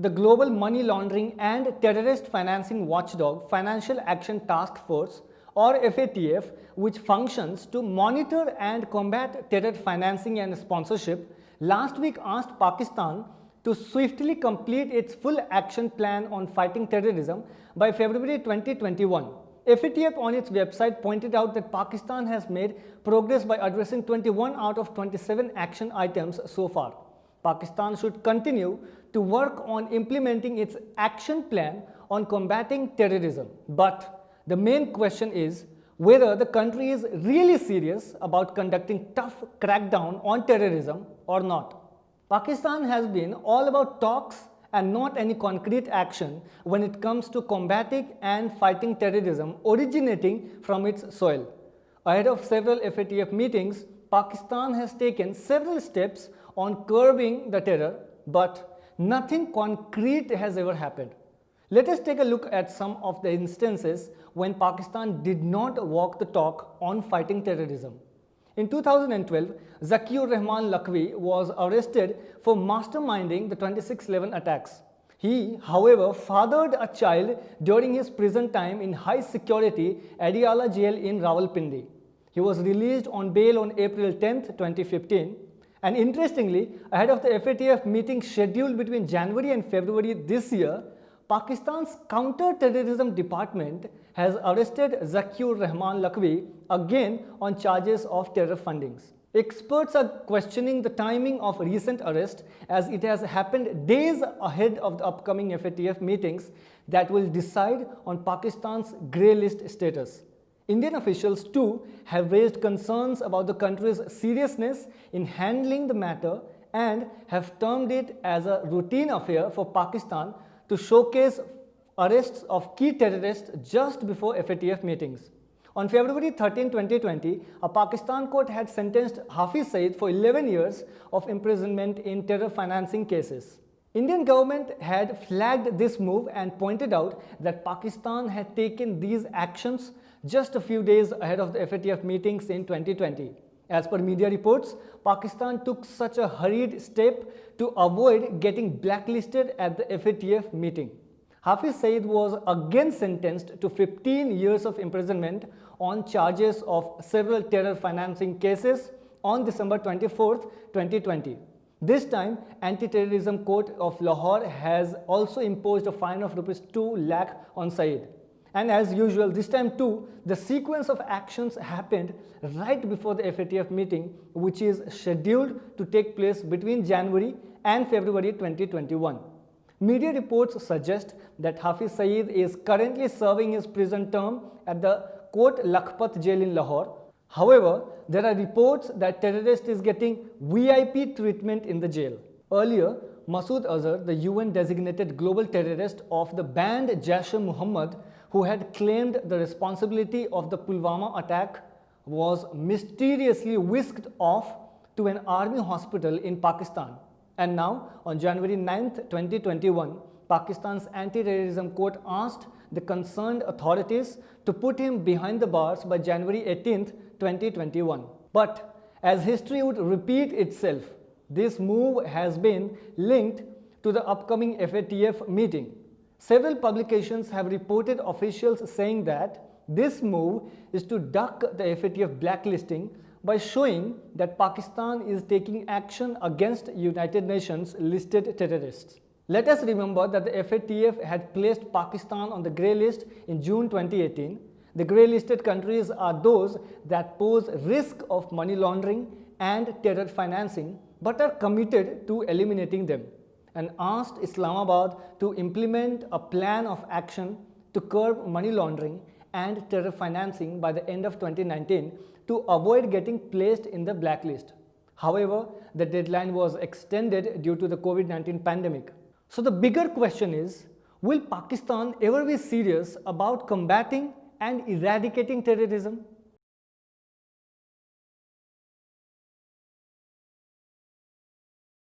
The global money laundering and terrorist financing watchdog Financial Action Task Force, or FATF, which functions to monitor and combat terror financing and sponsorship, last week asked Pakistan to swiftly complete its full action plan on fighting terrorism by February 2021. FATF on its website pointed out that Pakistan has made progress by addressing 21 out of 27 action items so far. Pakistan should continue to work on implementing its action plan on combating terrorism. But the main question is whether the country is really serious about conducting tough crackdown on terrorism or not. Pakistan has been all about talks and not any concrete action when it comes to combating and fighting terrorism originating from its soil. Ahead of several FATF meetings, Pakistan has taken several steps on curbing the terror, but nothing concrete has ever happened. Let us take a look at some of the instances when Pakistan did not walk the talk on fighting terrorism. In 2012, Zakiur Rahman Lakhvi was arrested for masterminding the 26/11 attacks. He, however, fathered a child during his prison time in high security Adiala jail in Rawalpindi. He was released on bail on April 10, 2015. And interestingly, ahead of the FATF meeting scheduled between January and February this year, Pakistan's counter-terrorism department has arrested Zakiur Rahman Lakhvi again on charges of terror fundings. Experts are questioning the timing of recent arrest as it has happened days ahead of the upcoming FATF meetings that will decide on Pakistan's grey list status. Indian officials too have raised concerns about the country's seriousness in handling the matter and have termed it as a routine affair for Pakistan to showcase arrests of key terrorists just before FATF meetings. On February 13, 2020, a Pakistan court had sentenced Hafiz Saeed for 11 years of imprisonment in terror financing cases. Indian government had flagged this move and pointed out that Pakistan had taken these actions just a few days ahead of the FATF meetings in 2020. As per media reports, Pakistan took such a hurried step to avoid getting blacklisted at the FATF meeting. Hafiz Saeed was again sentenced to 15 years of imprisonment on charges of several terror financing cases on December 24, 2020. This time, Anti-Terrorism Court of Lahore has also imposed a fine of Rs 2 lakh on Saeed. And as usual, this time too, the sequence of actions happened right before the FATF meeting, which is scheduled to take place between January and February 2021. Media reports suggest that Hafiz Saeed is currently serving his prison term at the Kot Lakhpat jail in Lahore. However, there are reports that terrorist is getting VIP treatment in the jail. Earlier, Masood Azhar, the UN-designated global terrorist of the banned Jaish-e-Mohammed, who had claimed the responsibility of the Pulwama attack, was mysteriously whisked off to an army hospital in Pakistan. And now, on January 9, 2021, Pakistan's anti-terrorism court asked the concerned authorities to put him behind the bars by January 18, 2021. But as history would repeat itself, this move has been linked to the upcoming FATF meeting. Several publications have reported officials saying that this move is to duck the FATF blacklisting by showing that Pakistan is taking action against United Nations listed terrorists. Let us remember that the FATF had placed Pakistan on the grey list in June 2018. The grey listed countries are those that pose risk of money laundering and terror financing but are committed to eliminating them, and asked Islamabad to implement a plan of action to curb money laundering and terror financing by the end of 2019 to avoid getting placed in the blacklist. However, the deadline was extended due to the COVID-19 pandemic. So the bigger question is, will Pakistan ever be serious about combating and eradicating terrorism?